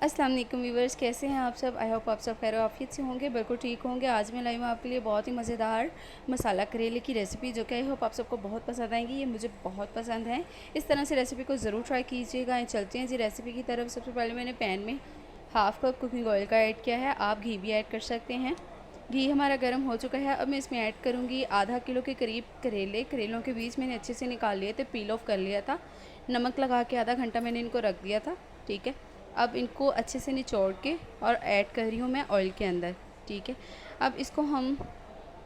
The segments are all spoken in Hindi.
अस्सलाम वालेकुम व्यूवर्स, कैसे हैं आप सब। आई होप आप सब खैर आफियत से होंगे, बिल्कुल ठीक होंगे। आज मैं लाई हूँ आपके लिए बहुत ही मज़ेदार मसाला करेले की रेसिपी, जो कि आई होप आप सबको बहुत पसंद आएंगी। ये मुझे बहुत पसंद है। इस तरह से रेसिपी को ज़रूर ट्राई कीजिएगा। चलते हैं जी रेसिपी की तरफ। सबसे पहले मैंने पैन में हाफ़ कप कुकिंग ऑयल का ऐड किया है। आप घी भी ऐड कर सकते हैं। घी हमारा गर्म हो चुका है। अब मैं इसमें ऐड करूँगी आधा किलो के करीब करेलों के बीज मैंने अच्छे से निकाल लिए थे, पील ऑफ कर लिया था। नमक लगा के आधा घंटा मैंने इनको रख दिया था। ठीक है, अब इनको अच्छे से निचोड़ के और ऐड कर रही हूँ मैं ऑयल के अंदर। ठीक है, अब इसको हम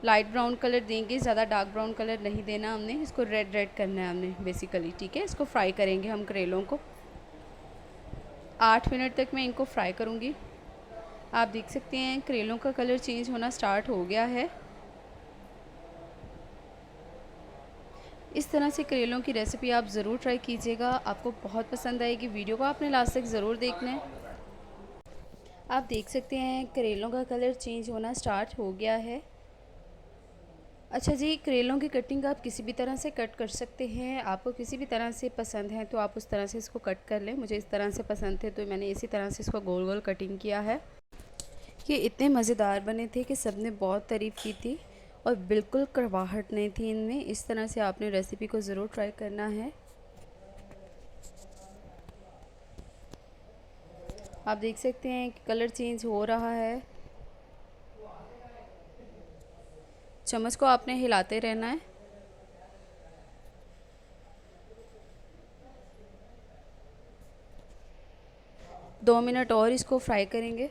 लाइट ब्राउन कलर देंगे, ज़्यादा डार्क ब्राउन कलर नहीं देना हमने, इसको रेड रेड करना है हमने बेसिकली। ठीक है, इसको फ्राई करेंगे हम करेलों को। 8 मिनट तक मैं इनको फ्राई करूँगी। आप देख सकते हैं करेलों का कलर चेंज होना स्टार्ट हो गया है। इस तरह से करेलों की रेसिपी आप ज़रूर ट्राई कीजिएगा, आपको बहुत पसंद आएगी। वीडियो को आपने लास्ट तक ज़रूर देखना है। आप देख सकते हैं करेलों का कलर चेंज होना स्टार्ट हो गया है। अच्छा जी, करेलों की कटिंग आप किसी भी तरह से कट कर सकते हैं। आपको किसी भी तरह से पसंद है तो आप उस तरह से इसको कट कर लें। मुझे इस तरह से पसंद थे तो मैंने इसी तरह से इसको गोल गोल कटिंग किया है। ये इतने मज़ेदार बने थे कि सब ने बहुत तारीफ़ की थी और बिल्कुल कड़वाहट नहीं थी इनमें। इस तरह से आपने रेसिपी को ज़रूर ट्राई करना है। आप देख सकते हैं कि कलर चेंज हो रहा है। चम्मच को आपने हिलाते रहना है। दो मिनट और इसको फ्राई करेंगे।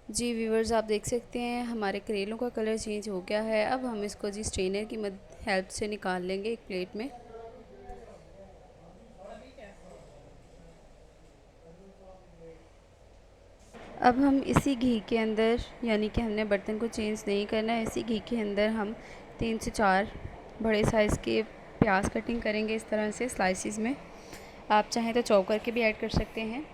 जी व्यूवर्स, आप देख सकते हैं हमारे करेलों का कलर चेंज हो गया है। अब हम इसको जी स्ट्रेनर की हेल्प से निकाल लेंगे एक प्लेट में। अब हम इसी घी के अंदर, यानी कि हमने बर्तन को चेंज नहीं करना है, इसी घी के अंदर हम 3 से 4 बड़े साइज़ के प्याज कटिंग करेंगे इस तरह से स्लाइसिस में। आप चाहें तो चॉप करके भी ऐड कर सकते हैं।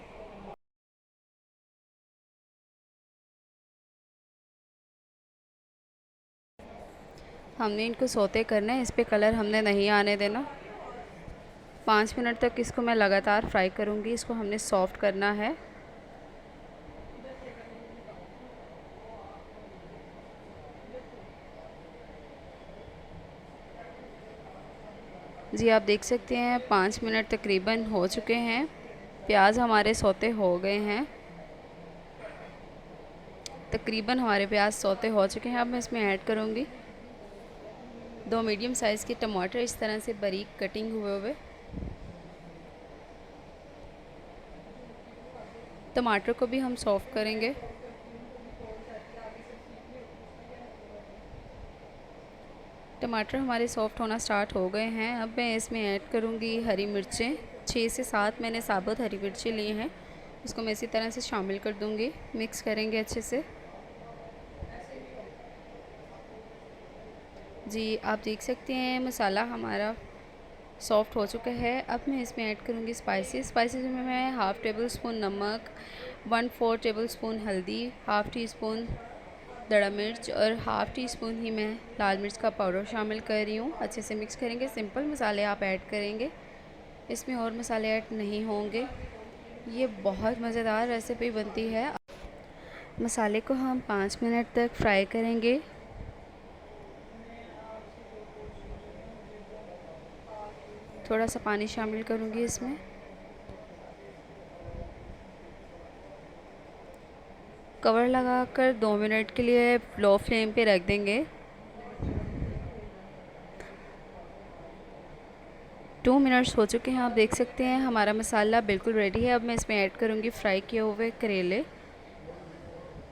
हमने इनको सौते करना है, इस पे कलर हमने नहीं आने देना। 5 मिनट तक इसको मैं लगातार फ्राई करूँगी। इसको हमने सॉफ्ट करना है। जी आप देख सकते हैं 5 मिनट तकरीबन हो चुके हैं। प्याज हमारे सौते हो गए हैं। तकरीबन हमारे प्याज सौते हो चुके हैं। अब मैं इसमें ऐड करूँगी 2 मीडियम साइज़ के टमाटर, इस तरह से बारीक कटिंग हुए हुए। टमाटर को भी हम सॉफ्ट करेंगे। टमाटर हमारे सॉफ्ट होना स्टार्ट हो गए हैं। अब मैं इसमें ऐड करूँगी हरी मिर्चें। 6 से 7 मैंने साबुत हरी मिर्चें ली हैं, उसको मैं इसी तरह से शामिल कर दूँगी। मिक्स करेंगे अच्छे से। जी आप देख सकते हैं मसाला हमारा सॉफ्ट हो चुका है। अब मैं इसमें ऐड करूँगी स्पाइसेस में मैं हाफ़ टेबल स्पून नमक, 1/4 टेबल स्पून हल्दी, हाफ़ टी स्पून दड़ा मिर्च और हाफ़ टी स्पून ही मैं लाल मिर्च का पाउडर शामिल कर रही हूँ। अच्छे से मिक्स करेंगे। सिंपल मसाले आप ऐड करेंगे, इसमें और मसाले ऐड नहीं होंगे। ये बहुत मज़ेदार रेसिपी बनती है। मसाले को हम 5 मिनट तक फ्राई करेंगे। थोड़ा सा पानी शामिल करूँगी इसमें। कवर लगाकर 2 मिनट के लिए लो फ्लेम पे रख देंगे। 2 मिनट्स हो चुके हैं। आप देख सकते हैं हमारा मसाला बिल्कुल रेडी है। अब मैं इसमें ऐड करूँगी फ्राई किए हुए करेले।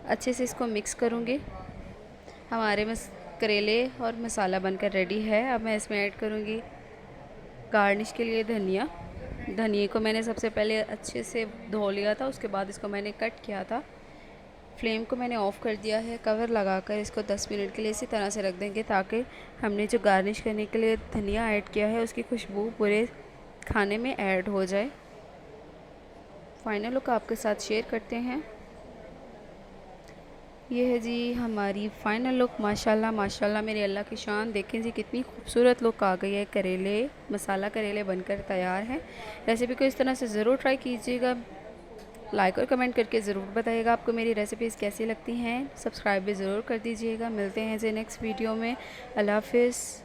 अच्छे से इसको मिक्स करूँगी। हमारे करेले और मसाला बनकर रेडी है। अब मैं इसमें ऐड करूँगी गार्निश के लिए धनिया। धनिए को मैंने सबसे पहले अच्छे से धो लिया था, उसके बाद इसको मैंने कट किया था। फ्लेम को मैंने ऑफ़ कर दिया है। कवर लगाकर इसको 10 मिनट के लिए इसी तरह से रख देंगे, ताकि हमने जो गार्निश करने के लिए धनिया ऐड किया है उसकी खुशबू पूरे खाने में ऐड हो जाए। फाइनल लुक आपके साथ शेयर करते हैं। ये है जी हमारी फ़ाइनल लुक। माशाल्लाह माशाल्लाह मेरे अल्लाह की शान। देखें जी कितनी खूबसूरत लुक आ गई है। करेले, मसाला करेले बनकर तैयार हैं। रेसिपी को इस तरह से ज़रूर ट्राई कीजिएगा। लाइक और कमेंट करके ज़रूर बताइएगा आपको मेरी रेसिपीज़ कैसी लगती हैं। सब्सक्राइब भी ज़रूर कर दीजिएगा। मिलते हैं जी नेक्स्ट वीडियो में। अल्लाह हाफ़िज़।